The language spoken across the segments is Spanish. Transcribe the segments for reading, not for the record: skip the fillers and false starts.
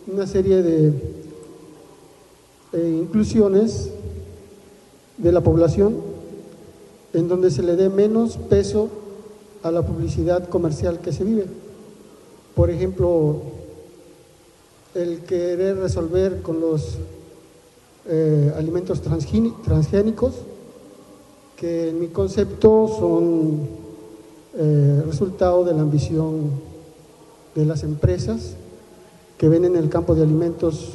una serie de inclusiones de la población en donde se le dé menos peso a la publicidad comercial que se vive. Por ejemplo, el querer resolver con los alimentos transgénicos, que en mi concepto son resultado de la ambición de las empresas que ven en el campo de alimentos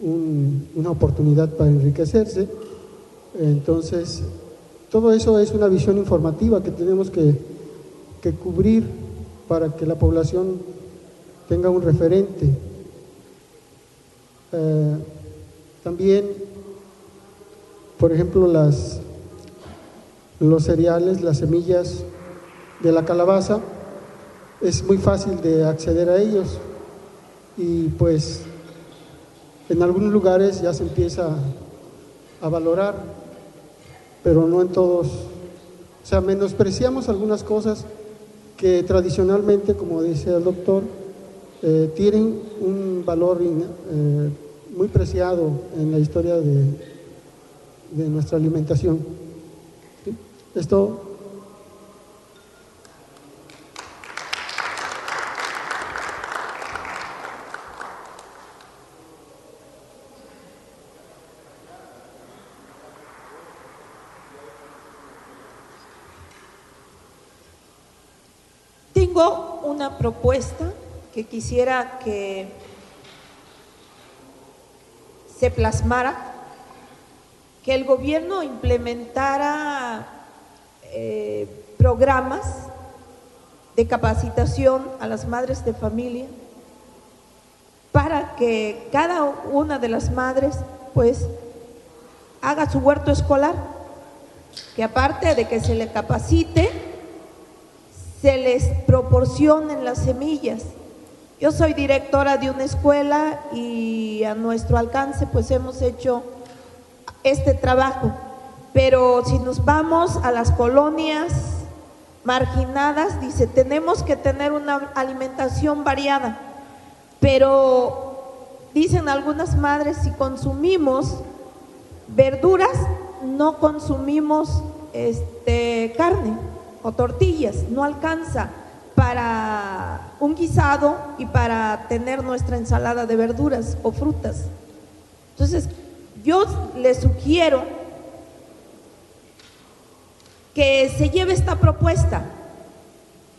una oportunidad para enriquecerse. Entonces, todo eso es una visión informativa que tenemos que cubrir para que la población tenga un referente. También, por ejemplo, los cereales, las semillas de la calabaza, es muy fácil de acceder a ellos y pues en algunos lugares ya se empieza a valorar, pero no en todos. O sea, menospreciamos algunas cosas que tradicionalmente, como dice el doctor, tienen un valor muy preciado en la historia de nuestra alimentación. ¿Sí? Esto. Tengo una propuesta que quisiera que se plasmara, que el gobierno implementara programas de capacitación a las madres de familia para que cada una de las madres pues haga su huerto escolar, que aparte de que se le capacite, se les proporcionen las semillas. Yo soy directora de una escuela y a nuestro alcance pues hemos hecho este trabajo, pero si nos vamos a las colonias marginadas, dice, tenemos que tener una alimentación variada, pero dicen algunas madres, si consumimos verduras, no consumimos carne o tortillas, no alcanza para un guisado y para tener nuestra ensalada de verduras o frutas. Entonces, yo les sugiero que se lleve esta propuesta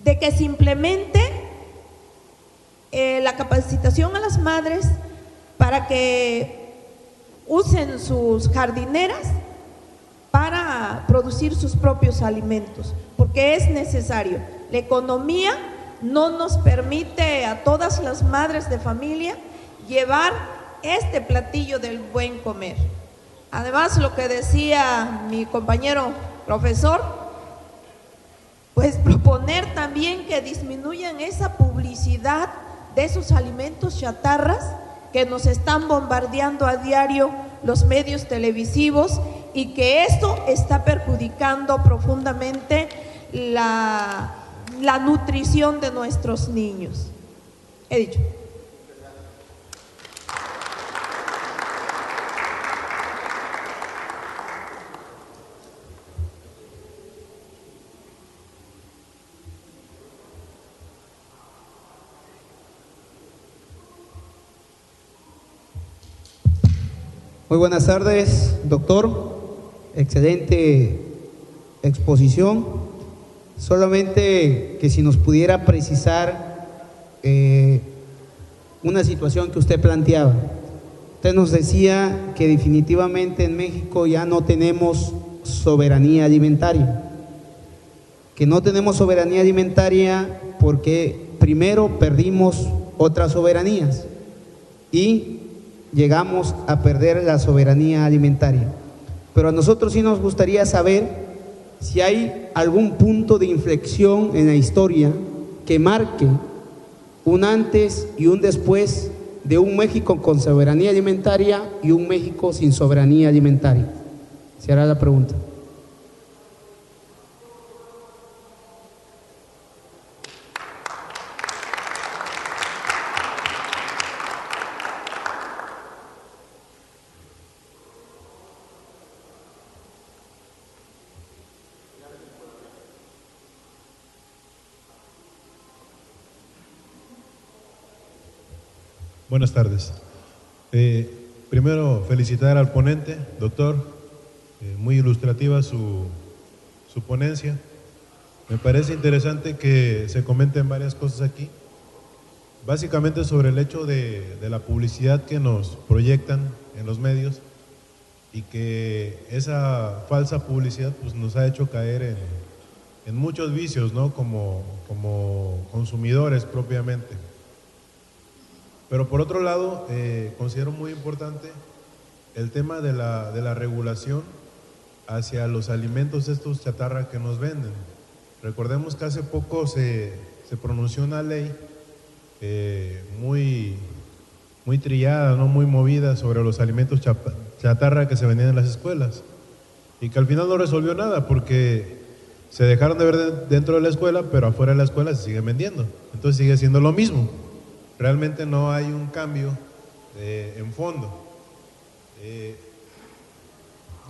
de que se implemente la capacitación a las madres para que usen sus jardineras para producir sus propios alimentos, porque es necesario. La economía no nos permite a todas las madres de familia llevar este platillo del buen comer. Además, lo que decía mi compañero profesor, pues proponer también que disminuyan esa publicidad de esos alimentos chatarras que nos están bombardeando a diario los medios televisivos y que esto está perjudicando profundamente la nutrición de nuestros niños. He dicho. Muy buenas tardes, doctor. Excelente exposición. Solamente que si nos pudiera precisar una situación que usted planteaba. Usted nos decía que definitivamente en México ya no tenemos soberanía alimentaria. Que no tenemos soberanía alimentaria porque primero perdimos otras soberanías y llegamos a perder la soberanía alimentaria. Pero a nosotros sí nos gustaría saber si hay algún punto de inflexión en la historia que marque un antes y un después de un México con soberanía alimentaria y un México sin soberanía alimentaria. Se hará la pregunta. Buenas tardes. Primero, felicitar al ponente, doctor. Muy ilustrativa su ponencia. Me parece interesante que se comenten varias cosas aquí. Básicamente sobre el hecho de la publicidad que nos proyectan en los medios y que esa falsa publicidad pues, nos ha hecho caer en muchos vicios, ¿no? Como consumidores propiamente. Pero por otro lado, considero muy importante el tema de la regulación hacia los alimentos estos chatarra que nos venden. Recordemos que hace poco se pronunció una ley muy trillada, ¿no? Muy movida sobre los alimentos chatarra que se vendían en las escuelas y que al final no resolvió nada porque se dejaron de ver dentro de la escuela, pero afuera de la escuela se siguen vendiendo. Entonces sigue siendo lo mismo. Realmente no hay un cambio en fondo.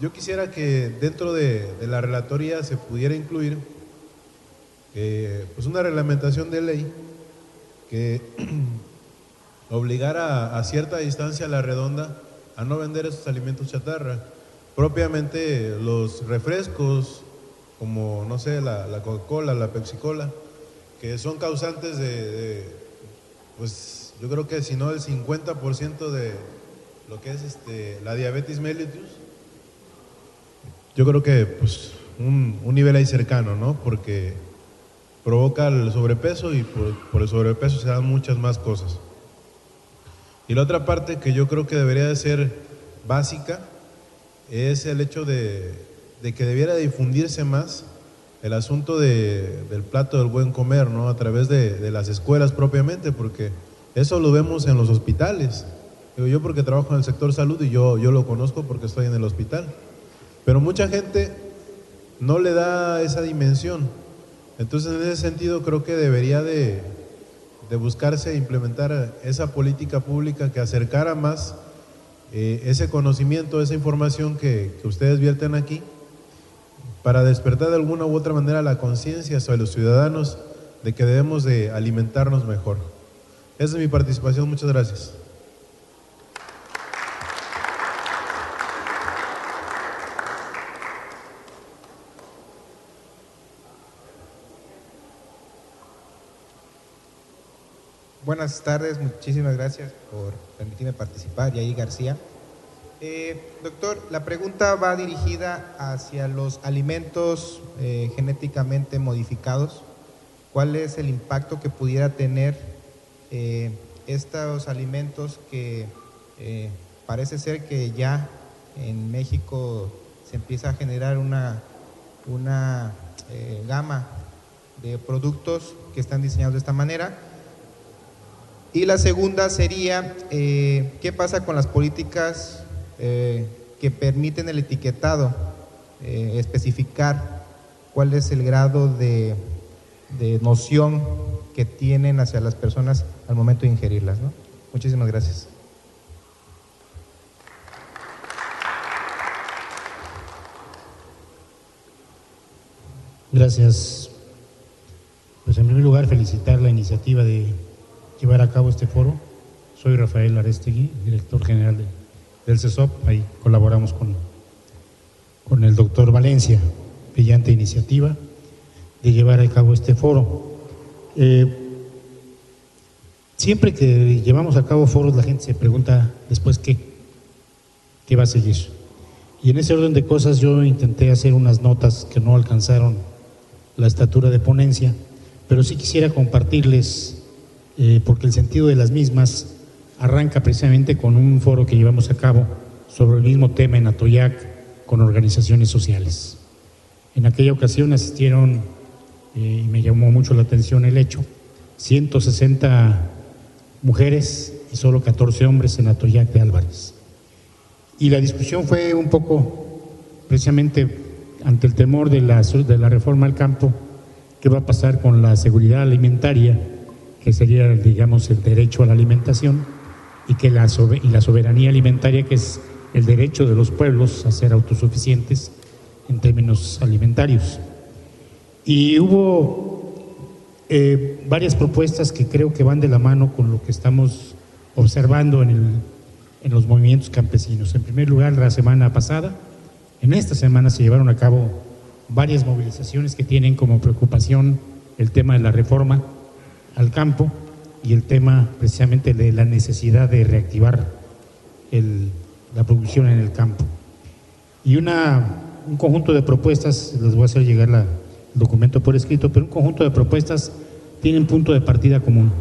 Yo quisiera que dentro de la relatoría se pudiera incluir pues una reglamentación de ley que obligara a cierta distancia a la redonda a no vender esos alimentos chatarra. Propiamente los refrescos, como no sé, la Coca-Cola, la Pepsi-Cola, que son causantes pues yo creo que si no el 50% de lo que es la diabetes mellitus, yo creo que pues un nivel ahí cercano, ¿no? Porque provoca el sobrepeso y por el sobrepeso se dan muchas más cosas. Y la otra parte que yo creo que debería de ser básica es el hecho de que debiera difundirse más el asunto del plato del buen comer, ¿no? A través de las escuelas propiamente, porque eso lo vemos en los hospitales. Digo, yo porque trabajo en el sector salud y yo lo conozco porque estoy en el hospital. Pero mucha gente no le da esa dimensión. Entonces, en ese sentido, creo que debería de buscarse e implementar esa política pública que acercara más ese conocimiento, esa información que ustedes vierten aquí, para despertar de alguna u otra manera la conciencia sobre los ciudadanos de que debemos de alimentarnos mejor. Esa es mi participación, muchas gracias. Buenas tardes, muchísimas gracias por permitirme participar. Yair García. Doctor, la pregunta va dirigida hacia los alimentos genéticamente modificados. ¿Cuál es el impacto que pudiera tener estos alimentos que parece ser que ya en México se empieza a generar una gama de productos que están diseñados de esta manera? Y la segunda sería, ¿qué pasa con las políticas que permiten el etiquetado, especificar cuál es el grado de noción que tienen hacia las personas al momento de ingerirlas, ¿no? Muchísimas gracias. Gracias. Pues en primer lugar felicitar la iniciativa de llevar a cabo este foro. Soy Rafael Arestegui, director general del CESOP. Ahí colaboramos con el doctor Valencia. Brillante iniciativa de llevar a cabo este foro. Siempre que llevamos a cabo foros, la gente se pregunta después qué va a seguir. Y en ese orden de cosas yo intenté hacer unas notas que no alcanzaron la estatura de ponencia, pero sí quisiera compartirles, porque el sentido de las mismas arranca precisamente con un foro que llevamos a cabo sobre el mismo tema en Atoyac con organizaciones sociales. En aquella ocasión asistieron, y me llamó mucho la atención el hecho, 160 mujeres y solo 14 hombres en Atoyac de Álvarez. Y la discusión fue un poco precisamente ante el temor de la reforma al campo, qué va a pasar con la seguridad alimentaria, que sería, digamos, el derecho a la alimentación, y la soberanía alimentaria, que es el derecho de los pueblos a ser autosuficientes en términos alimentarios. Y hubo varias propuestas que creo que van de la mano con lo que estamos observando en los movimientos campesinos. En primer lugar, la semana pasada, en esta semana se llevaron a cabo varias movilizaciones que tienen como preocupación el tema de la reforma al campo y el tema precisamente de la necesidad de reactivar la producción en el campo. Y un conjunto de propuestas, les voy a hacer llegar el documento por escrito, pero un conjunto de propuestas tienen punto de partida común.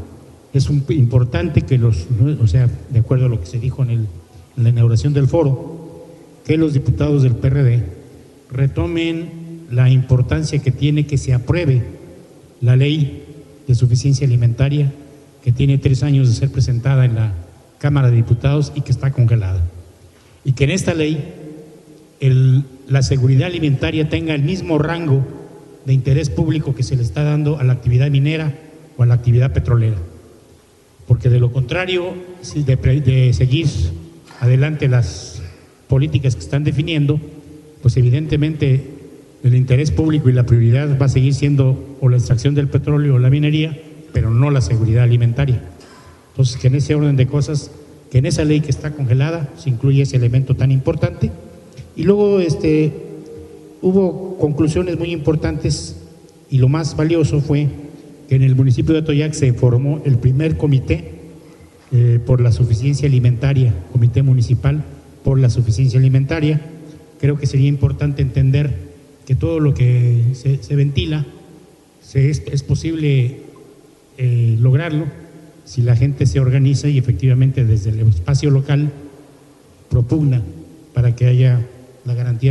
Es importante que de acuerdo a lo que se dijo en la inauguración del foro, que los diputados del PRD retomen la importancia que tiene que se apruebe la ley de suficiencia alimentaria, que tiene 3 años de ser presentada en la Cámara de Diputados y que está congelada. Y que en esta ley la seguridad alimentaria tenga el mismo rango de interés público que se le está dando a la actividad minera o a la actividad petrolera. Porque de lo contrario, de seguir adelante las políticas que están definiendo, pues evidentemente el interés público y la prioridad va a seguir siendo o la extracción del petróleo o la minería, pero no la seguridad alimentaria. Entonces, que en ese orden de cosas, que en esa ley que está congelada se incluye ese elemento tan importante. Y luego hubo conclusiones muy importantes y lo más valioso fue que en el municipio de Atoyac se formó el primer comité por la suficiencia alimentaria, comité municipal por la suficiencia alimentaria. Creo que sería importante entender que todo lo que se ventila es posible lograrlo si la gente se organiza y efectivamente desde el espacio local propugna para que haya la garantía.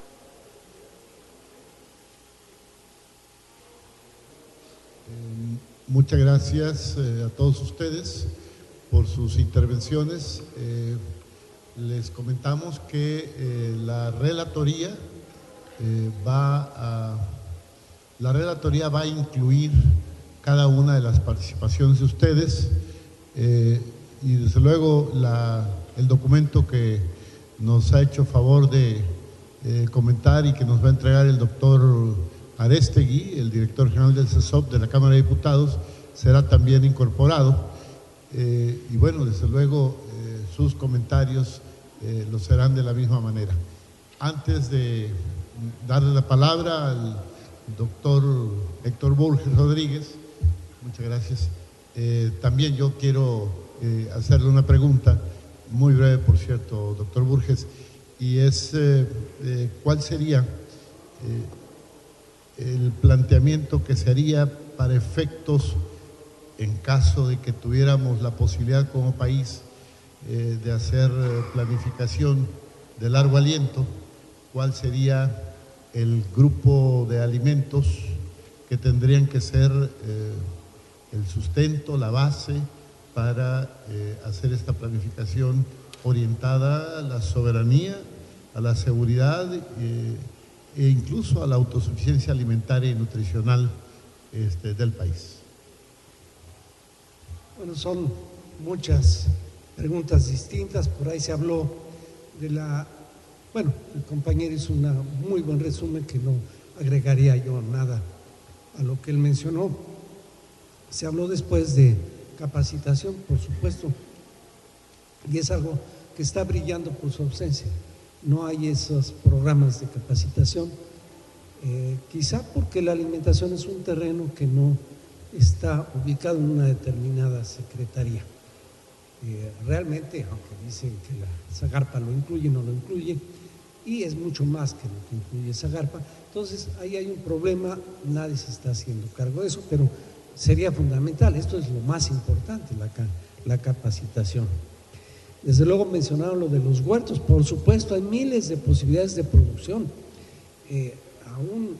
Muchas gracias a todos ustedes por sus intervenciones. Les comentamos que la relatoría va a incluir cada una de las participaciones de ustedes y desde luego el documento que nos ha hecho favor de comentar y que nos va a entregar el doctor Arestegui, el director general del CESOP de la Cámara de Diputados, será también incorporado y bueno, desde luego sus comentarios lo serán de la misma manera. Antes de darle la palabra al doctor Héctor Burges Rodríguez, muchas gracias, también yo quiero hacerle una pregunta, muy breve por cierto, doctor Burges, y es ¿cuál sería el planteamiento que se haría para efectos en caso de que tuviéramos la posibilidad como país de hacer planificación de largo aliento? ¿Cuál sería el grupo de alimentos que tendrían que ser el sustento, la base para hacer esta planificación orientada a la soberanía, a la seguridad e incluso a la autosuficiencia alimentaria y nutricional del país? Bueno, son muchas preguntas distintas. Por ahí se habló de bueno, el compañero hizo un muy buen resumen que no agregaría yo nada a lo que él mencionó. Se habló después de capacitación, por supuesto, y es algo que está brillando por su ausencia. No hay esos programas de capacitación, quizá porque la alimentación es un terreno que no está ubicado en una determinada secretaría. Realmente, aunque dicen que la Zagarpa lo incluye, no lo incluye, y es mucho más que lo que incluye Zagarpa. Entonces, ahí hay un problema, nadie se está haciendo cargo de eso, pero sería fundamental, esto es lo más importante, la capacitación. Desde luego mencionaron lo de los huertos, por supuesto, hay miles de posibilidades de producción, aún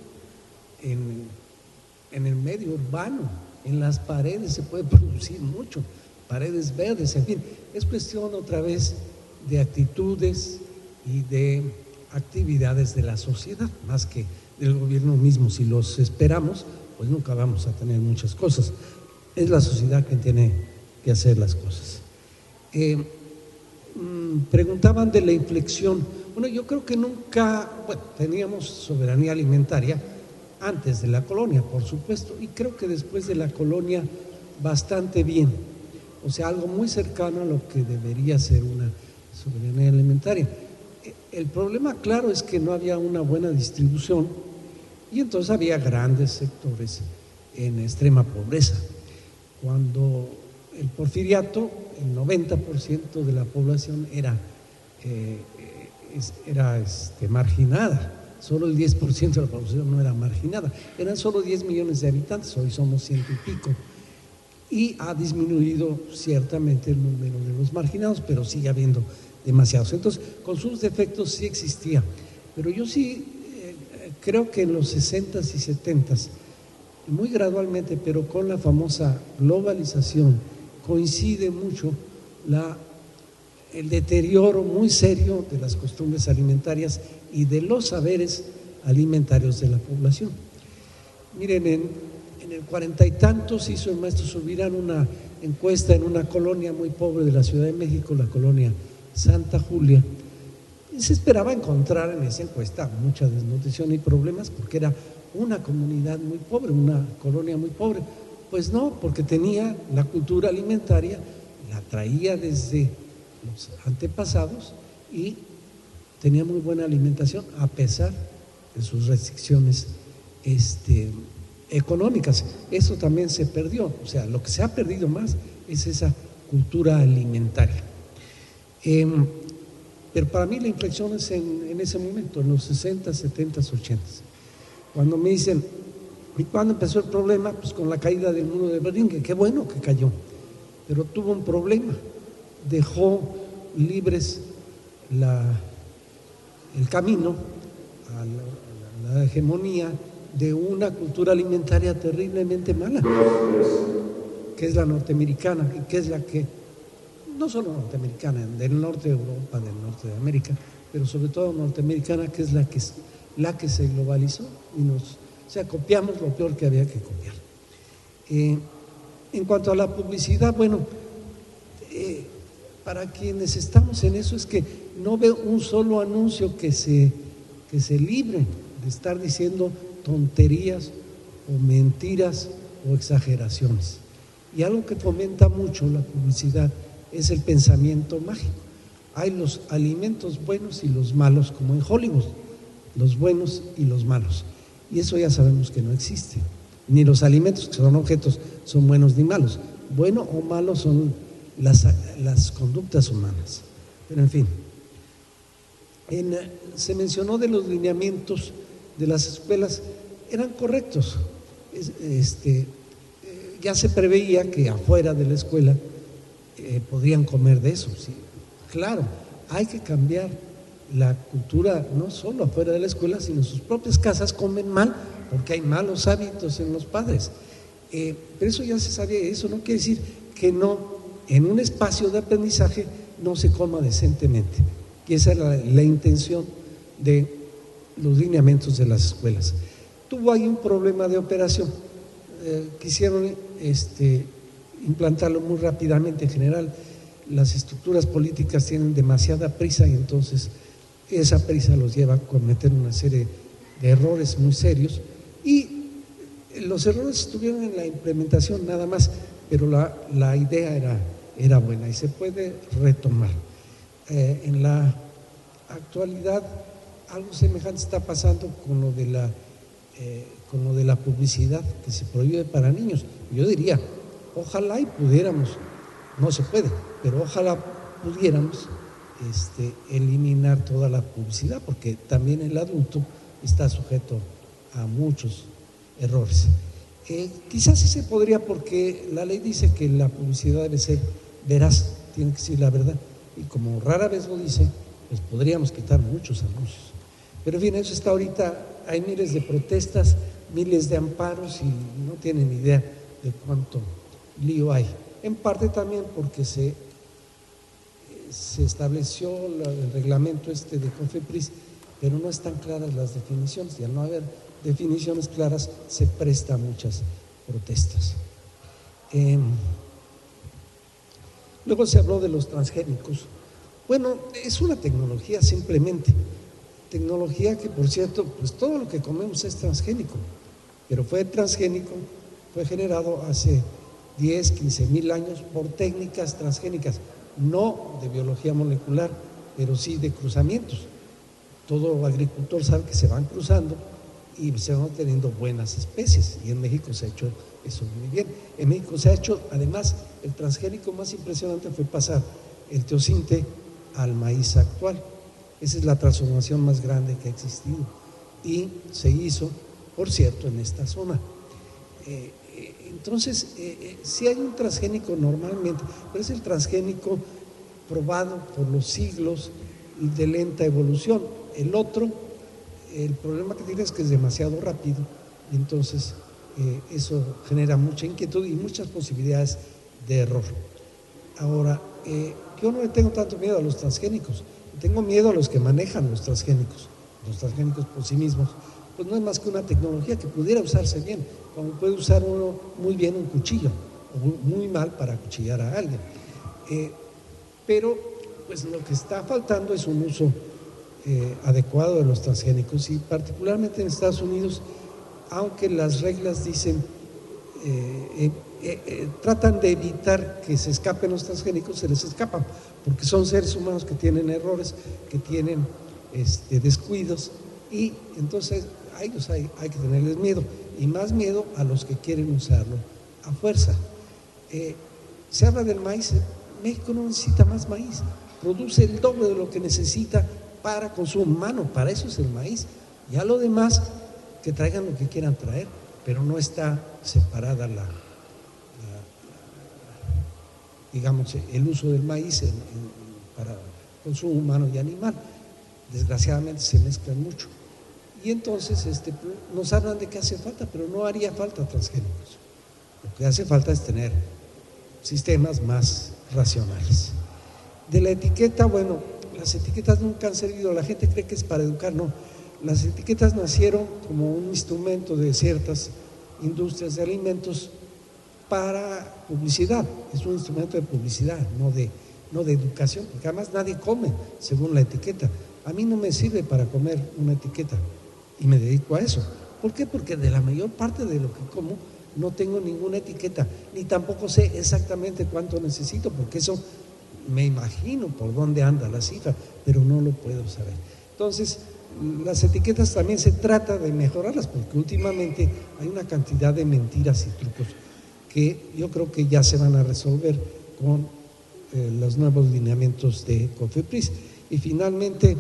en el medio urbano, en las paredes se puede producir mucho, paredes verdes, en fin, es cuestión otra vez de actitudes y de actividades de la sociedad, más que del gobierno mismo. Si los esperamos, pues nunca vamos a tener muchas cosas. Es la sociedad quien tiene que hacer las cosas. Preguntaban de la inflexión. Bueno, yo creo que nunca, teníamos soberanía alimentaria antes de la colonia, por supuesto, y creo que después de la colonia bastante bien. o sea, algo muy cercano a lo que debería ser una soberanía alimentaria. El problema, claro, es que no había una buena distribución y entonces había grandes sectores en extrema pobreza. Cuando el porfiriato, el 90% de la población era marginada, solo el 10% de la población no era marginada, eran solo 10 millones de habitantes, hoy somos 100 y pico, y ha disminuido ciertamente el número de los marginados, pero sigue habiendo demasiados. Entonces, con sus defectos sí existía, pero yo sí creo que en los 60s y 70s, muy gradualmente, pero con la famosa globalización, coincide mucho el deterioro muy serio de las costumbres alimentarias y de los saberes alimentarios de la población. Miren, en el 40 y tantos hizo el maestro Subirán una encuesta en una colonia muy pobre de la Ciudad de México, la colonia Santa Julia, y se esperaba encontrar en esa encuesta mucha desnutrición y problemas porque era una comunidad muy pobre, una colonia muy pobre. Pues no, porque tenía la cultura alimentaria, la traía desde los antepasados y tenía muy buena alimentación a pesar de sus restricciones económicas. Eso también se perdió, o sea, lo que se ha perdido más es esa cultura alimentaria. Pero para mí la inflexión es en ese momento, en los 60, 70, 80. Cuando me dicen, ¿y cuándo empezó el problema? Pues con la caída del muro de Berlín, que qué bueno que cayó, pero tuvo un problema, dejó libres el camino a la hegemonía de una cultura alimentaria terriblemente mala, que es la norteamericana, y que es la que, no solo norteamericana, del norte de Europa, del norte de América, pero sobre todo norteamericana, que es la que se globalizó y o sea, copiamos lo peor que había que copiar. En cuanto a la publicidad, bueno, para quienes estamos en eso es que no veo un solo anuncio que se libre de estar diciendo tonterías o mentiras o exageraciones. Y algo que fomenta mucho la publicidad es el pensamiento mágico. Hay los alimentos buenos y los malos, como en Hollywood, los buenos y los malos. Y eso ya sabemos que no existe. Ni los alimentos, que son objetos, son buenos ni malos. Bueno o malo son las conductas humanas. Pero en fin, se mencionó de los lineamientos de las escuelas, eran correctos. Ya se preveía que afuera de la escuela podrían comer de eso. Sí. Claro, hay que cambiar la cultura, no solo afuera de la escuela, sino en sus propias casas comen mal porque hay malos hábitos en los padres. Pero eso ya se sabía, eso no quiere decir que no, en un espacio de aprendizaje no se coma decentemente. Y esa era la intención de los lineamientos de las escuelas. Tuvo ahí un problema de operación, quisieron implantarlo muy rápidamente. En general, las estructuras políticas tienen demasiada prisa y entonces esa prisa los lleva a cometer una serie de errores muy serios, y los errores estuvieron en la implementación nada más, pero la idea era buena y se puede retomar. En la actualidad algo semejante está pasando con lo de la publicidad que se prohíbe para niños. Yo diría, ojalá y pudiéramos, no se puede, pero ojalá pudiéramos eliminar toda la publicidad, porque también el adulto está sujeto a muchos errores. Quizás sí se podría, porque la ley dice que la publicidad debe ser veraz, tiene que decir la verdad, y como rara vez lo dice, pues podríamos quitar muchos anuncios. Pero en fin, eso está ahorita, hay miles de protestas, miles de amparos y no tienen idea de cuánto lío hay. En parte también porque se estableció el reglamento de COFEPRIS, pero no están claras las definiciones, y al no haber definiciones claras se presta a muchas protestas. Luego se habló de los transgénicos. Bueno, es una tecnología simplemente, tecnología que, por cierto, pues todo lo que comemos es transgénico, pero fue transgénico, fue generado hace 10, 15 mil años por técnicas transgénicas, no de biología molecular, pero sí de cruzamientos. Todo agricultor sabe que se van cruzando y se van teniendo buenas especies, y en México se ha hecho eso muy bien. En México se ha hecho, además, el transgénico más impresionante fue pasar el teosinte al maíz actual. Esa es la transformación más grande que ha existido y se hizo, por cierto, en esta zona. Entonces, sí hay un transgénico normalmente, pero es el transgénico probado por los siglos y de lenta evolución. El otro, el problema que tiene es que es demasiado rápido y entonces eso genera mucha inquietud y muchas posibilidades de error. Ahora, yo no le tengo tanto miedo a los transgénicos, tengo miedo a los que manejan los transgénicos. Los transgénicos por sí mismos, pues no es más que una tecnología que pudiera usarse bien, como puede usar uno muy bien un cuchillo, o muy mal para acuchillar a alguien. Pero pues lo que está faltando es un uso adecuado de los transgénicos, y particularmente en Estados Unidos, aunque las reglas dicen, tratan de evitar que se escapen los transgénicos, se les escapan, porque son seres humanos que tienen errores, que tienen descuidos, y entonces a ellos hay que tenerles miedo, y más miedo a los que quieren usarlo a fuerza. Se habla del maíz. México no necesita más maíz, produce el doble de lo que necesita para consumo humano, para eso es el maíz. Ya lo demás, que traigan lo que quieran traer, pero no está separada digamos, el uso del maíz para consumo humano y animal. Desgraciadamente se mezclan mucho. Y entonces nos hablan de que hace falta, pero no haría falta transgénicos. Lo que hace falta es tener sistemas más racionales. De la etiqueta, bueno, las etiquetas nunca han servido, la gente cree que es para educar, no. Las etiquetas nacieron como un instrumento de ciertas industrias de alimentos para publicidad, es un instrumento de publicidad, no de educación, porque además nadie come según la etiqueta. A mí no me sirve para comer una etiqueta y me dedico a eso. ¿Por qué? Porque de la mayor parte de lo que como no tengo ninguna etiqueta, ni tampoco sé exactamente cuánto necesito, porque eso me imagino por dónde anda la cifra, pero no lo puedo saber. Entonces, las etiquetas también se trata de mejorarlas, porque últimamente hay una cantidad de mentiras y trucos que yo creo que ya se van a resolver con los nuevos lineamientos de COFEPRIS. Y finalmente,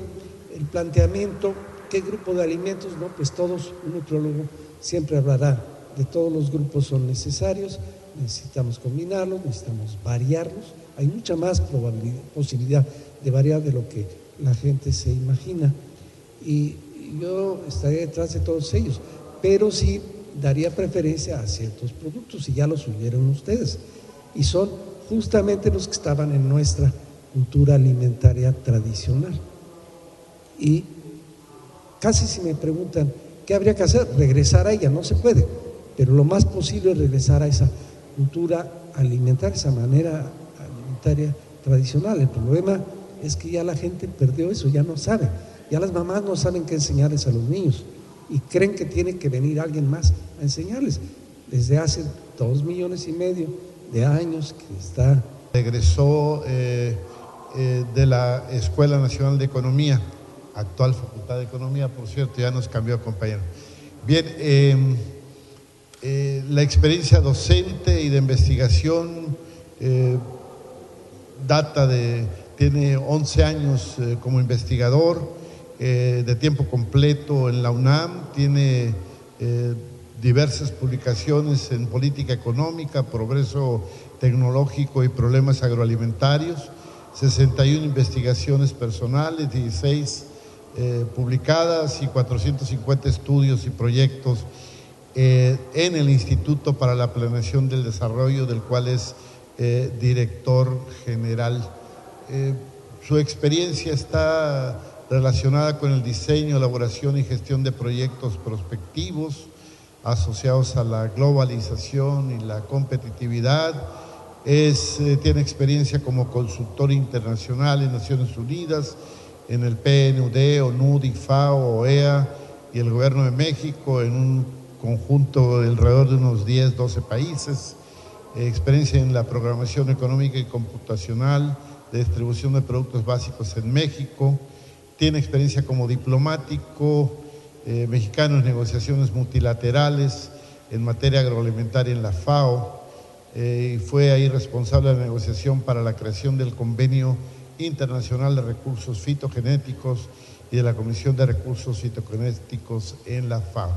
el planteamiento, ¿qué grupo de alimentos? No, pues todos, un nutriólogo siempre hablará de todos los grupos son necesarios, necesitamos combinarlos, necesitamos variarlos, hay mucha más posibilidad de variar de lo que la gente se imagina, y yo estaré detrás de todos ellos, pero sí daría preferencia a ciertos productos, y ya los oyeron ustedes, y son justamente los que estaban en nuestra cultura alimentaria tradicional. Y casi si me preguntan ¿qué habría que hacer? Regresar a ella, no se puede, pero lo más posible es regresar a esa cultura alimentaria, esa manera alimentaria tradicional. El problema es que ya la gente perdió eso, ya no sabe, ya las mamás no saben qué enseñarles a los niños y creen que tiene que venir alguien más a enseñarles. Desde hace 2,5 millones de años que está. Egresó de la Escuela Nacional de Economía, actual Facultad de Economía, por cierto, ya nos cambió compañero. Bien, la experiencia docente y de investigación tiene 11 años como investigador de tiempo completo en la UNAM, tiene diversas publicaciones en política económica, progreso tecnológico y problemas agroalimentarios, 61 investigaciones personales, 16 publicadas y 450 estudios y proyectos en el Instituto para la Planeación del Desarrollo, del cual es director general. Su experiencia está relacionada con el diseño, elaboración y gestión de proyectos prospectivos asociados a la globalización y la competitividad. Tiene experiencia como consultor internacional en Naciones Unidas, en el PNUD, ONUD, FAO, OEA y el Gobierno de México, en un conjunto de alrededor de unos 10, 12 países. experiencia en la programación económica y computacional, de distribución de productos básicos en México, tiene experiencia como diplomático mexicano en negociaciones multilaterales en materia agroalimentaria en la FAO, y fue ahí responsable de la negociación para la creación del Convenio Internacional de Recursos Fitogenéticos y de la Comisión de Recursos Fitogenéticos en la FAO.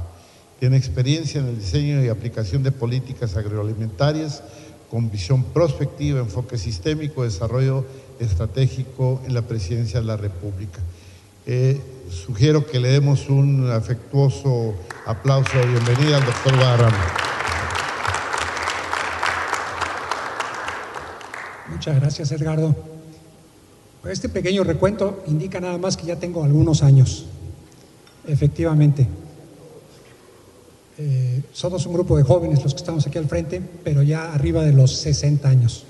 Tiene experiencia en el diseño y aplicación de políticas agroalimentarias con visión prospectiva, enfoque sistémico, desarrollo estratégico en la Presidencia de la República. Sugiero que le demos un afectuoso aplauso de bienvenida al doctor Guadarrama. Muchas gracias, Edgardo. Este pequeño recuento indica nada más que ya tengo algunos años, efectivamente. Somos un grupo de jóvenes los que estamos aquí al frente, pero ya arriba de los 60 años.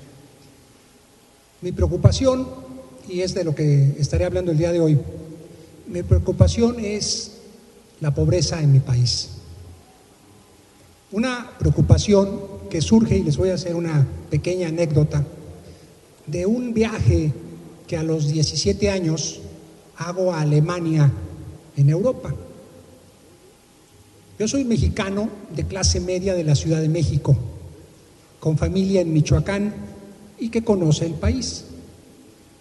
Mi preocupación, y es de lo que estaré hablando el día de hoy, mi preocupación es la pobreza en mi país. Una preocupación que surge, y les voy a hacer una pequeña anécdota, de un viaje que a los 17 años hago a Alemania, en Europa. Yo soy mexicano de clase media de la Ciudad de México, con familia en Michoacán y que conoce el país.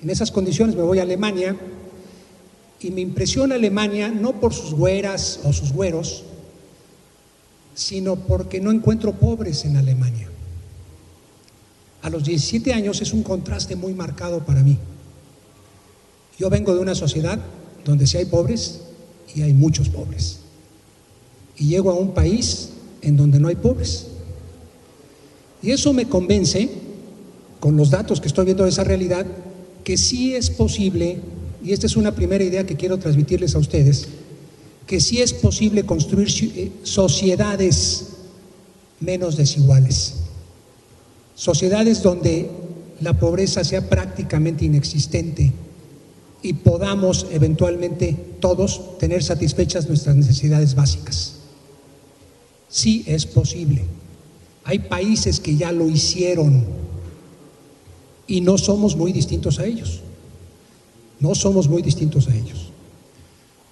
En esas condiciones me voy a Alemania y me impresiona Alemania no por sus güeras o sus güeros, sino porque no encuentro pobres en Alemania. A los 17 años es un contraste muy marcado para mí. Yo vengo de una sociedad donde sí hay pobres y hay muchos pobres. Y llego a un país en donde no hay pobres. Y eso me convence, con los datos que estoy viendo de esa realidad, que sí es posible, y esta es una primera idea que quiero transmitirles a ustedes, que sí es posible construir sociedades menos desiguales. Sociedades donde la pobreza sea prácticamente inexistente y podamos eventualmente todos tener satisfechas nuestras necesidades básicas. Sí es posible. Hay países que ya lo hicieron y no somos muy distintos a ellos. No somos muy distintos a ellos.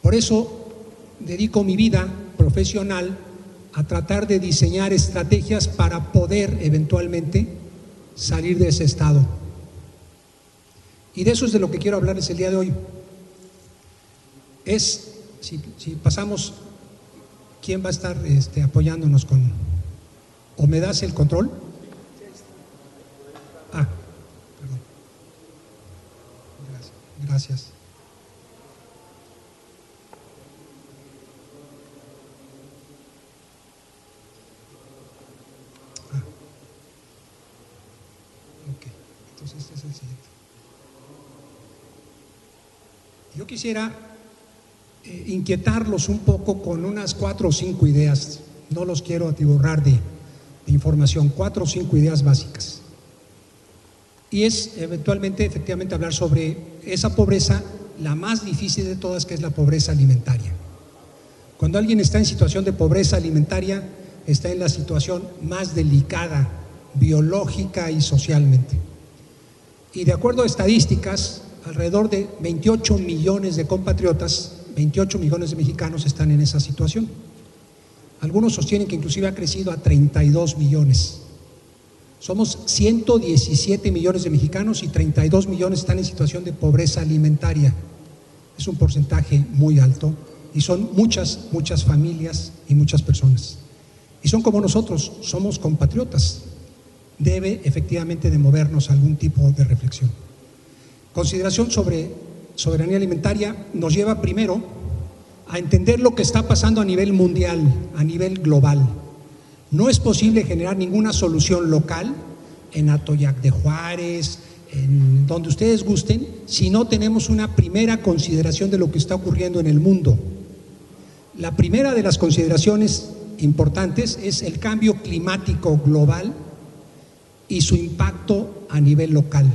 Por eso dedico mi vida profesional a tratar de diseñar estrategias para poder eventualmente salir de ese estado. Y de eso es de lo que quiero hablarles el día de hoy. Si pasamos, ¿quién va a estar apoyándonos con? ¿O me das el control? Perdón. Gracias. Entonces este es el siguiente. Yo quisiera inquietarlos un poco con unas 4 o 5 ideas. No los quiero atiborrar de información, 4 o 5 ideas básicas. Y es eventualmente, efectivamente, hablar sobre esa pobreza, la más difícil de todas, que es la pobreza alimentaria. Cuando alguien está en situación de pobreza alimentaria, está en la situación más delicada, biológica y socialmente. Y de acuerdo a estadísticas, alrededor de 28 millones de compatriotas, 28 millones de mexicanos están en esa situación. Algunos sostienen que inclusive ha crecido a 32 millones. Somos 117 millones de mexicanos y 32 millones están en situación de pobreza alimentaria. Es un porcentaje muy alto y son muchas, muchas familias y muchas personas. Y son como nosotros, somos compatriotas. Debe efectivamente de movernos algún tipo de reflexión. Consideración sobre soberanía alimentaria nos lleva primero a entender lo que está pasando a nivel mundial, a nivel global. No es posible generar ninguna solución local en Atoyac de Juárez, en donde ustedes gusten, si no tenemos una primera consideración de lo que está ocurriendo en el mundo. La primera de las consideraciones importantes es el cambio climático global y su impacto a nivel local.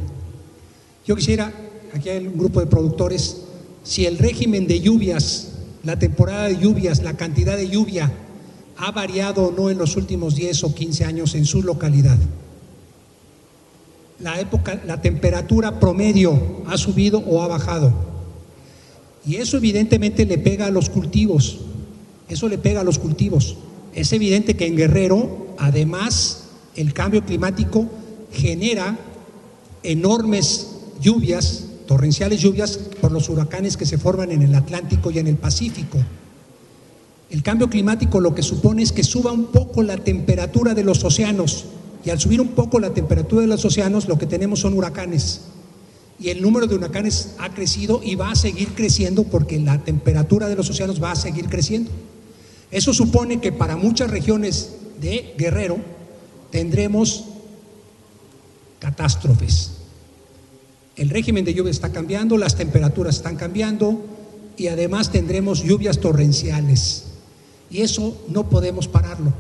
Yo quisiera, aquí hay un grupo de productores, si el régimen de lluvias, la temporada de lluvias, la cantidad de lluvia ha variado o no en los últimos 10 o 15 años en su localidad. la temperatura promedio ha subido o ha bajado. Y eso evidentemente le pega a los cultivos. Es evidente que en Guerrero, además, el cambio climático genera enormes lluvias, torrenciales lluvias, por los huracanes que se forman en el Atlántico y en el Pacífico. El cambio climático lo que supone es que suba un poco la temperatura de los océanos, y al subir un poco la temperatura de los océanos, lo que tenemos son huracanes. Y el número de huracanes ha crecido y va a seguir creciendo porque la temperatura de los océanos va a seguir creciendo. Eso supone que para muchas regiones de Guerrero tendremos catástrofes. El régimen de lluvia está cambiando, las temperaturas están cambiando y además tendremos lluvias torrenciales. Y eso no podemos pararlo.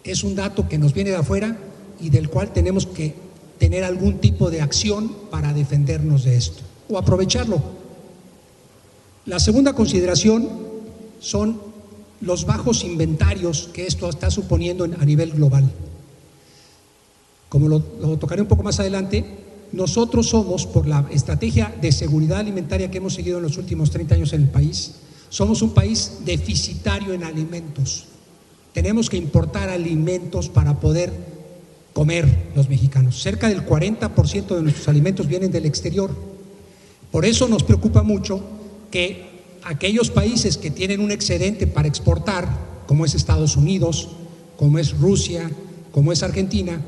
Es un dato que nos viene de afuera y del cual tenemos que tener algún tipo de acción para defendernos de esto o aprovecharlo. La segunda consideración son los bajos inventarios que esto está suponiendo a nivel global. Como lo tocaré un poco más adelante, nosotros somos, por la estrategia de seguridad alimentaria que hemos seguido en los últimos 30 años en el país, somos un país deficitario en alimentos. Tenemos que importar alimentos para poder comer los mexicanos. Cerca del 40% de nuestros alimentos vienen del exterior. Por eso nos preocupa mucho que aquellos países que tienen un excedente para exportar, como es Estados Unidos, como es Rusia, como es Argentina,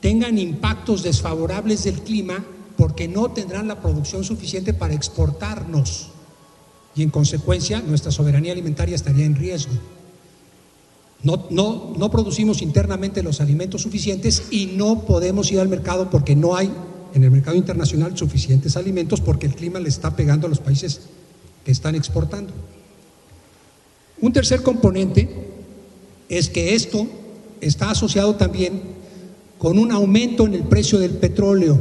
tengan impactos desfavorables del clima porque no tendrán la producción suficiente para exportarnos y en consecuencia nuestra soberanía alimentaria estaría en riesgo. No producimos internamente los alimentos suficientes y no podemos ir al mercado porque no hay en el mercado internacional suficientes alimentos porque el clima le está pegando a los países que están exportando. Un tercer componente es que esto está asociado también con un aumento en el precio del petróleo.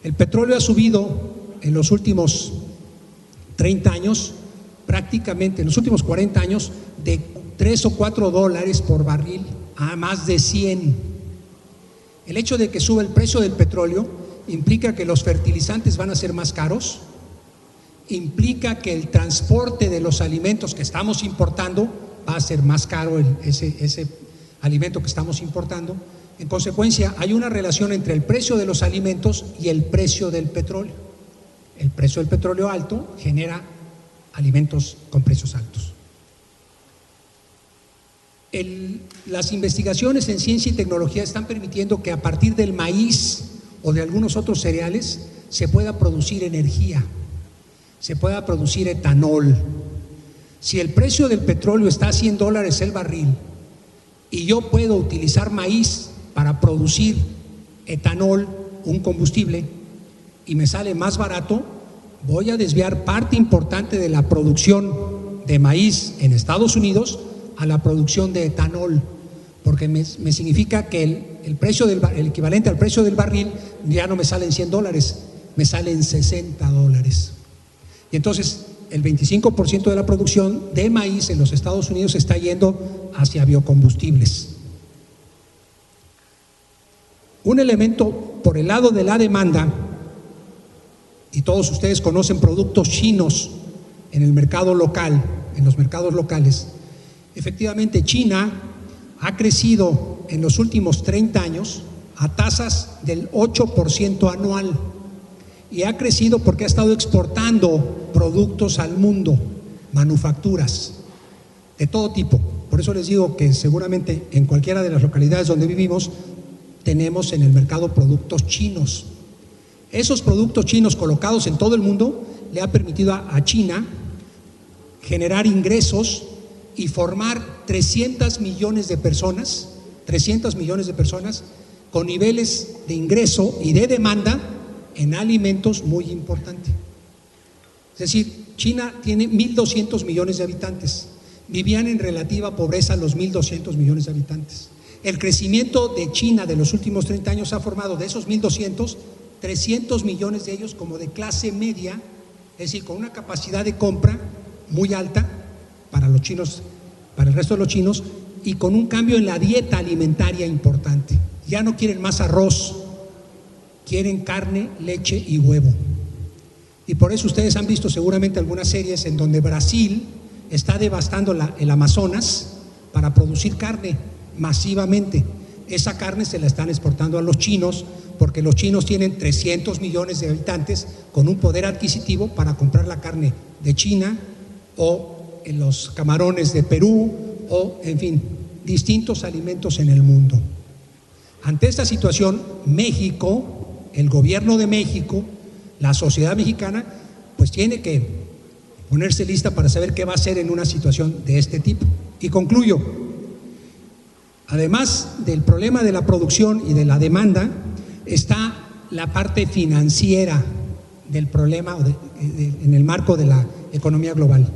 El petróleo ha subido en los últimos 30 años, prácticamente en los últimos 40 años, de 3 o 4 dólares por barril a más de 100. El hecho de que suba el precio del petróleo implica que los fertilizantes van a ser más caros, implica que el transporte de los alimentos que estamos importando va a ser más caro, ese alimento que estamos importando. En consecuencia, hay una relación entre el precio de los alimentos y el precio del petróleo. El precio del petróleo alto genera alimentos con precios altos. Las investigaciones en ciencia y tecnología están permitiendo que a partir del maíz o de algunos otros cereales se pueda producir energía, se pueda producir etanol. Si el precio del petróleo está a 100 dólares el barril y yo puedo utilizar maíz para producir etanol, un combustible, y me sale más barato, voy a desviar parte importante de la producción de maíz en Estados Unidos a la producción de etanol, porque me significa que el precio el equivalente al precio del barril ya no me sale en 100 dólares, me sale en 60 dólares. Y entonces el 25% de la producción de maíz en los Estados Unidos está yendo hacia biocombustibles. Un elemento por el lado de la demanda, y todos ustedes conocen productos chinos en el mercado local, en los mercados locales. Efectivamente, China ha crecido en los últimos 30 años a tasas del 8% anual y ha crecido porque ha estado exportando productos al mundo, manufacturas de todo tipo. Por eso les digo que seguramente en cualquiera de las localidades donde vivimos tenemos en el mercado productos chinos. Esos productos chinos colocados en todo el mundo le ha permitido a China generar ingresos y formar 300 millones de personas con niveles de ingreso y de demanda en alimentos muy importantes. Es decir, China tiene 1.200 millones de habitantes, vivían en relativa pobreza los 1.200 millones de habitantes. El crecimiento de China de los últimos 30 años ha formado de esos 1.200, 300 millones de ellos como de clase media, es decir, con una capacidad de compra muy alta para los chinos, para el resto de los chinos, y con un cambio en la dieta alimentaria importante. Ya no quieren más arroz, quieren carne, leche y huevo. Y por eso ustedes han visto seguramente algunas series en donde Brasil está devastando el Amazonas para producir carne masivamente. Esa carne se la están exportando a los chinos porque los chinos tienen 300 millones de habitantes con un poder adquisitivo para comprar la carne de China o en los camarones de Perú o, en fin, distintos alimentos en el mundo. Ante esta situación, México, el gobierno de México, la sociedad mexicana, pues tiene que ponerse lista para saber qué va a hacer en una situación de este tipo. Y concluyo, además del problema de la producción y de la demanda, está la parte financiera del problema en el marco de la economía global.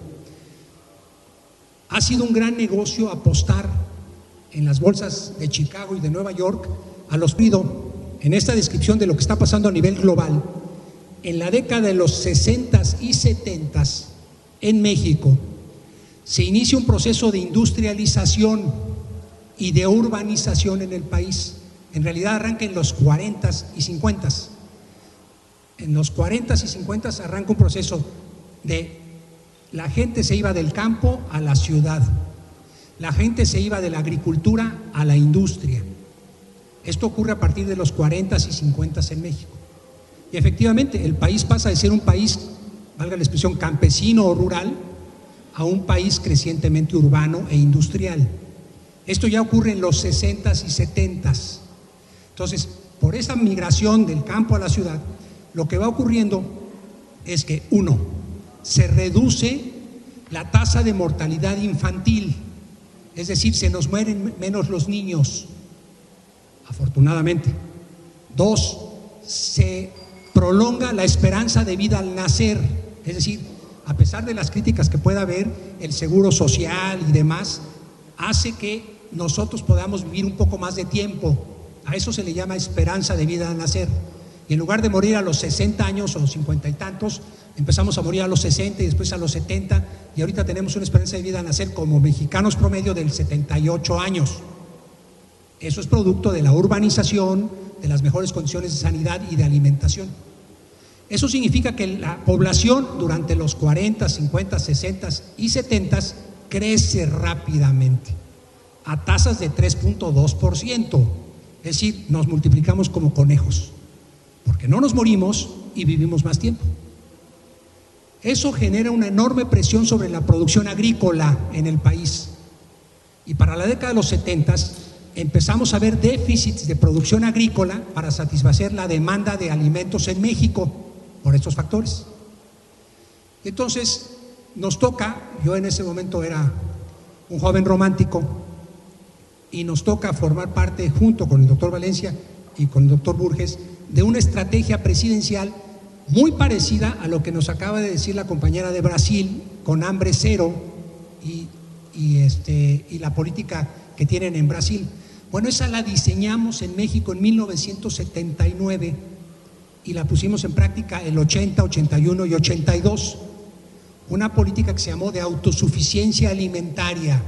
Ha sido un gran negocio apostar en las bolsas de Chicago y de Nueva York a los pido en esta descripción de lo que está pasando a nivel global. En la década de los 60s y 70s en México se inicia un proceso de industrialización y de urbanización en el país. En realidad arranca en los 40s y 50s. En los 40s y 50s arranca un proceso de la gente se iba del campo a la ciudad, la gente se iba de la agricultura a la industria. Esto ocurre a partir de los 40s y 50s en México. Y efectivamente el país pasa de ser un país, valga la expresión, campesino o rural, a un país crecientemente urbano e industrial. Esto ya ocurre en los 60s y 70s. Entonces, por esa migración del campo a la ciudad, lo que va ocurriendo es que, uno, se reduce la tasa de mortalidad infantil, es decir, se nos mueren menos los niños, afortunadamente. Dos, se prolonga la esperanza de vida al nacer, es decir, a pesar de las críticas que pueda haber, el seguro social y demás, hace que nosotros podamos vivir un poco más de tiempo. A eso se le llama esperanza de vida al nacer. Y en lugar de morir a los 60 años o 50 y tantos, empezamos a morir a los 60 y después a los 70, y ahorita tenemos una esperanza de vida al nacer como mexicanos promedio del 78 años. Eso es producto de la urbanización, de las mejores condiciones de sanidad y de alimentación. Eso significa que la población durante los 40, 50, 60 y 70 crece rápidamente, a tasas de 3.2%, es decir, nos multiplicamos como conejos, porque no nos morimos y vivimos más tiempo. Eso genera una enorme presión sobre la producción agrícola en el país. Y para la década de los 70 empezamos a ver déficits de producción agrícola para satisfacer la demanda de alimentos en México por estos factores. Entonces nos toca, yo en ese momento era un joven romántico, y nos toca formar parte junto con el doctor Valencia y con el doctor Burges de una estrategia presidencial muy parecida a lo que nos acaba de decir la compañera de Brasil con hambre cero y la política que tienen en Brasil. Bueno, esa la diseñamos en México en 1979 y la pusimos en práctica el 80, 81 y 82. Una política que se llamó de autosuficiencia alimentaria.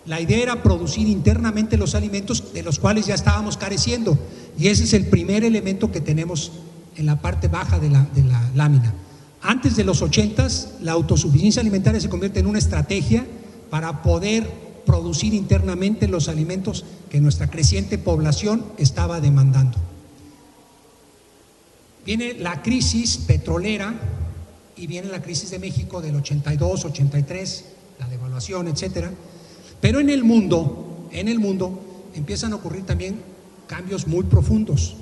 La idea era producir internamente los alimentos de los cuales ya estábamos careciendo, y ese es el primer elemento que tenemos en la parte baja de la lámina. Antes de los 80s, la autosuficiencia alimentaria se convierte en una estrategia para poder producir internamente los alimentos que nuestra creciente población estaba demandando. Viene la crisis petrolera y viene la crisis de México del 82, 83, la devaluación, etcétera. Pero en el mundo empiezan a ocurrir también cambios muy profundos.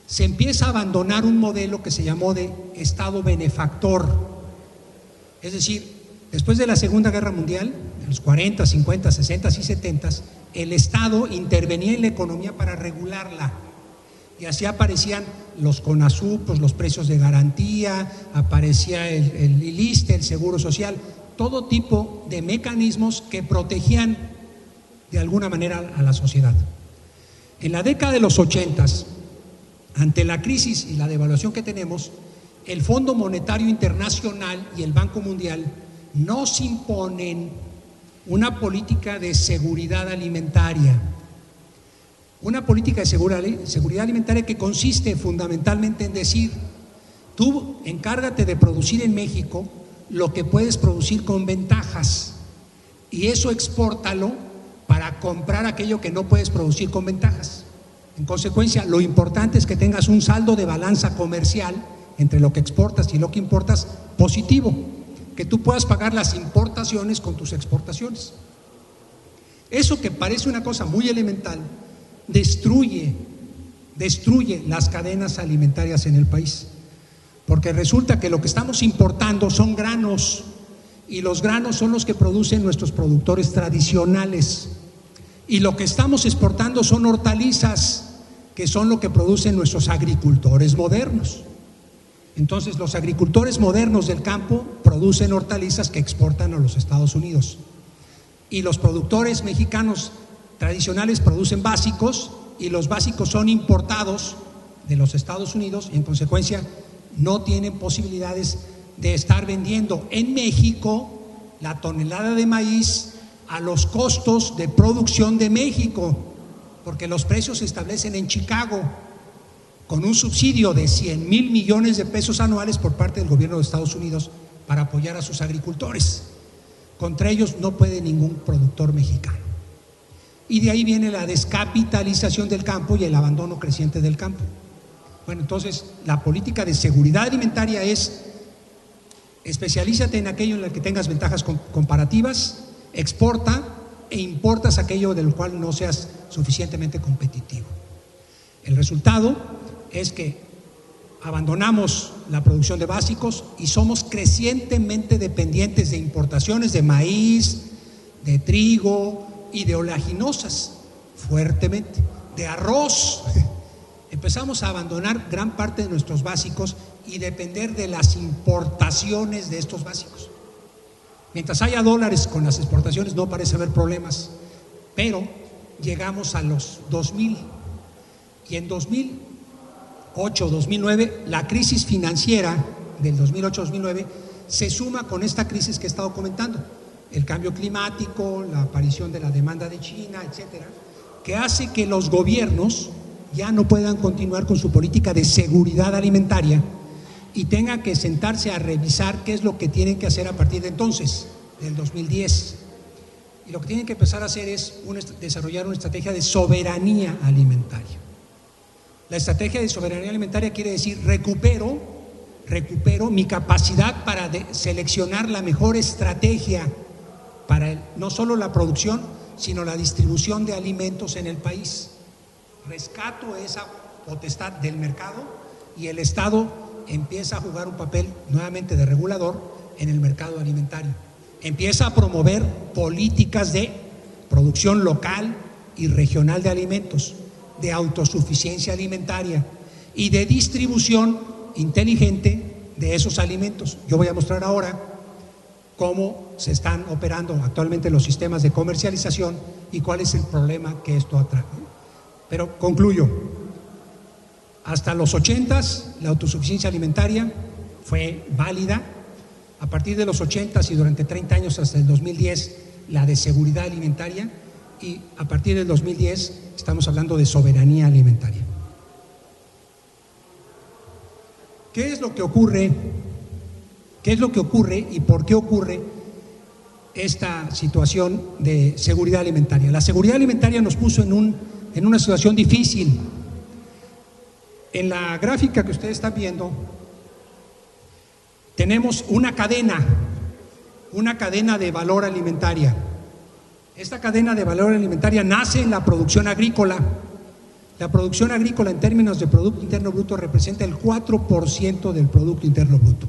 Se empieza a abandonar un modelo que se llamó de Estado benefactor. Es decir, después de la Segunda Guerra Mundial, en los 40, 50, 60 y 70, el Estado intervenía en la economía para regularla. Y así aparecían los CONASUP, los precios de garantía, aparecía el ISSSTE, el Seguro Social, todo tipo de mecanismos que protegían de alguna manera a la sociedad. En la década de los 80s, ante la crisis y la devaluación que tenemos, el Fondo Monetario Internacional y el Banco Mundial nos imponen una política de seguridad alimentaria. Una política de seguridad alimentaria que consiste fundamentalmente en decir, tú encárgate de producir en México lo que puedes producir con ventajas y eso expórtalo para comprar aquello que no puedes producir con ventajas. En consecuencia, lo importante es que tengas un saldo de balanza comercial entre lo que exportas y lo que importas positivo, que tú puedas pagar las importaciones con tus exportaciones. Eso, que parece una cosa muy elemental, destruye las cadenas alimentarias en el país, porque resulta que lo que estamos importando son granos, y los granos son los que producen nuestros productores tradicionales, y lo que estamos exportando son hortalizas, que son lo que producen nuestros agricultores modernos. Entonces, los agricultores modernos del campo producen hortalizas que exportan a los Estados Unidos, y los productores mexicanos tradicionales producen básicos, y los básicos son importados de los Estados Unidos, y en consecuencia no tienen posibilidades de estar vendiendo en México la tonelada de maíz a los costos de producción de México, porque los precios se establecen en Chicago con un subsidio de 100,000 millones de pesos anuales por parte del gobierno de Estados Unidos para apoyar a sus agricultores. Contra ellos no puede ningún productor mexicano. Y de ahí viene la descapitalización del campo y el abandono creciente del campo. Bueno, entonces la política de seguridad alimentaria es: especialízate en aquello en el que tengas ventajas comparativas, exporta e importas aquello del cual no seas suficientemente competitivo. El resultado es que abandonamos la producción de básicos y somos crecientemente dependientes de importaciones de maíz, de trigo y de oleaginosas, fuertemente, de arroz. Empezamos a abandonar gran parte de nuestros básicos y depender de las importaciones de estos básicos. Mientras haya dólares con las exportaciones no parece haber problemas, pero llegamos a los 2000 y en 2008-2009 la crisis financiera del 2008-2009 se suma con esta crisis que he estado comentando, el cambio climático, la aparición de la demanda de China, etcétera, que hace que los gobiernos ya no puedan continuar con su política de seguridad alimentaria y tengan que sentarse a revisar qué es lo que tienen que hacer a partir de entonces, del 2010. Y lo que tienen que empezar a hacer es desarrollar una estrategia de soberanía alimentaria. La estrategia de soberanía alimentaria quiere decir recupero mi capacidad para seleccionar la mejor estrategia para no solo la producción, sino la distribución de alimentos en el país. Rescato esa potestad del mercado y el Estado empieza a jugar un papel nuevamente de regulador en el mercado alimentario. Empieza a promover políticas de producción local y regional de alimentos, de autosuficiencia alimentaria y de distribución inteligente de esos alimentos. Yo voy a mostrar ahora cómo se están operando actualmente los sistemas de comercialización y cuál es el problema que esto atrae. Pero concluyo, hasta los 80s la autosuficiencia alimentaria fue válida. A partir de los 80s y durante 30 años hasta el 2010 la de seguridad alimentaria, y a partir del 2010 estamos hablando de soberanía alimentaria. ¿Qué es lo que ocurre? ¿Qué es lo que ocurre y por qué ocurre esta situación de seguridad alimentaria? La seguridad alimentaria nos puso en una situación difícil. En la gráfica que ustedes están viendo tenemos una cadena de valor alimentaria. Esta cadena de valor alimentaria nace en la producción agrícola. La producción agrícola en términos de Producto Interno Bruto representa el 4% del Producto Interno Bruto.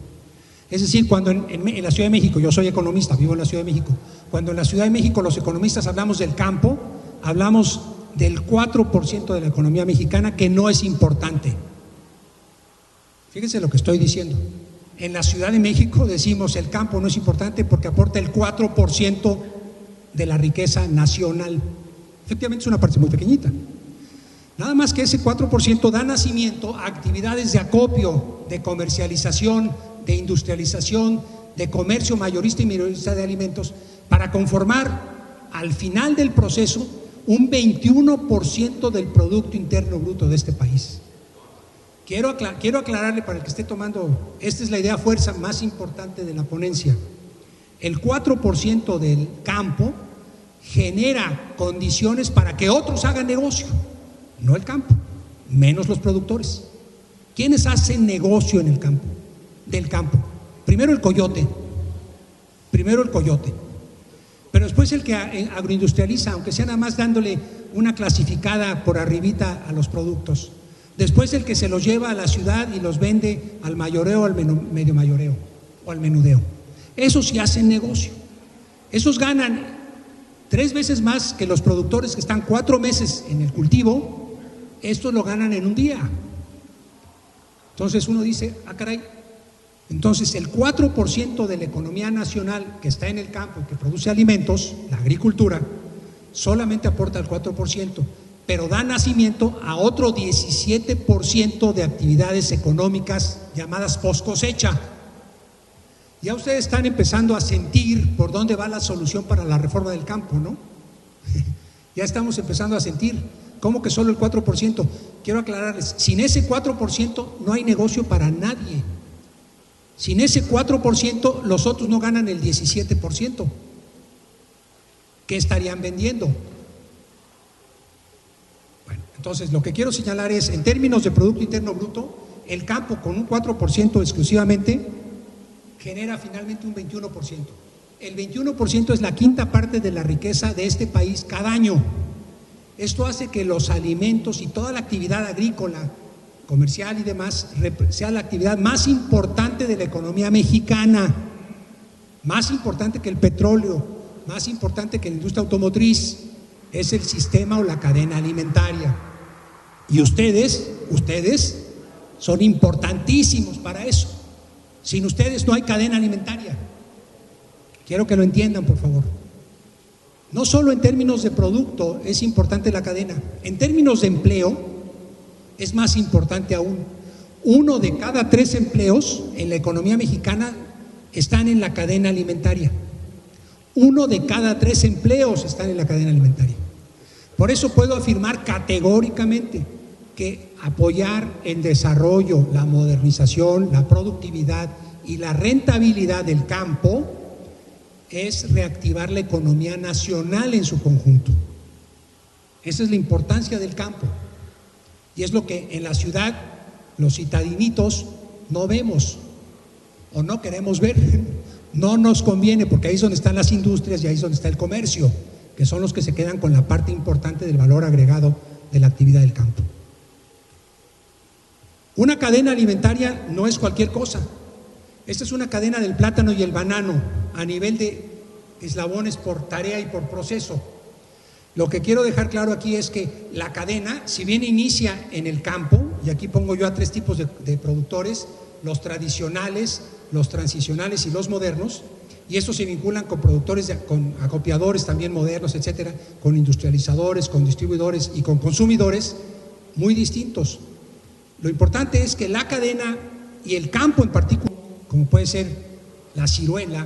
Es decir, cuando en la Ciudad de México, yo soy economista, vivo en la Ciudad de México, cuando en la Ciudad de México los economistas hablamos del campo, hablamos del 4% de la economía mexicana, que no es importante. Fíjense lo que estoy diciendo. En la Ciudad de México decimos el campo no es importante porque aporta el 4% de la riqueza nacional. Efectivamente es una parte muy pequeñita. Nada más que ese 4% da nacimiento a actividades de acopio, de comercialización, de industrialización, de comercio mayorista y minorista de alimentos, para conformar al final del proceso un 21% del Producto Interno Bruto de este país. Quiero aclararle para el que esté tomando, esta es la idea fuerza más importante de la ponencia. El 4% del campo genera condiciones para que otros hagan negocio, no el campo, menos los productores. ¿Quiénes hacen negocio en el campo? Del campo. Primero el coyote, pero después el que agroindustrializa, aunque sea nada más dándole una clasificada por arribita a los productos. Después el que se los lleva a la ciudad y los vende al mayoreo, al medio mayoreo o al menudeo. Esos sí hacen negocio. Esos ganan 3 veces más que los productores que están 4 meses en el cultivo. Estos lo ganan en un día. Entonces uno dice, ah caray, entonces el 4% de la economía nacional que está en el campo y que produce alimentos, la agricultura, solamente aporta el 4%, pero da nacimiento a otro 17% de actividades económicas llamadas post cosecha. Ya ustedes están empezando a sentir por dónde va la solución para la reforma del campo, ¿no? Ya estamos empezando a sentir. ¿Cómo que solo el 4%? Quiero aclararles, sin ese 4% no hay negocio para nadie. Sin ese 4% los otros no ganan el 17%. ¿Qué estarían vendiendo? Bueno, entonces lo que quiero señalar es, en términos de Producto Interno Bruto, el campo con un 4% exclusivamente genera finalmente un 21%. El 21% es la quinta parte de la riqueza de este país cada año. Esto hace que los alimentos y toda la actividad agrícola, comercial y demás sea la actividad más importante de la economía mexicana, más importante que el petróleo, más importante que la industria automotriz. Es el sistema o la cadena alimentaria. Y ustedes son importantísimos para eso. Sin ustedes no hay cadena alimentaria. Quiero que lo entiendan, por favor. No solo en términos de producto es importante la cadena, en términos de empleo es más importante aún. 1 de cada 3 empleos en la economía mexicana están en la cadena alimentaria. 1 de cada 3 empleos están en la cadena alimentaria. Por eso puedo afirmar categóricamente que apoyar el desarrollo, la modernización, la productividad y la rentabilidad del campo es reactivar la economía nacional en su conjunto. Esa es la importancia del campo. Y es lo que en la ciudad los citadinitos no vemos o no queremos ver. No nos conviene porque ahí es donde están las industrias y ahí es donde está el comercio, que son los que se quedan con la parte importante del valor agregado de la actividad del campo. Una cadena alimentaria no es cualquier cosa. Esta es una cadena del plátano y el banano a nivel de eslabones por tarea y por proceso. Lo que quiero dejar claro aquí es que la cadena, si bien inicia en el campo, y aquí pongo yo a 3 tipos de productores, los tradicionales, los transicionales y los modernos, y estos se vinculan con productores, con acopiadores también modernos, etcétera, con industrializadores, con distribuidores y con consumidores muy distintos. Lo importante es que la cadena y el campo en particular, como puede ser la ciruela,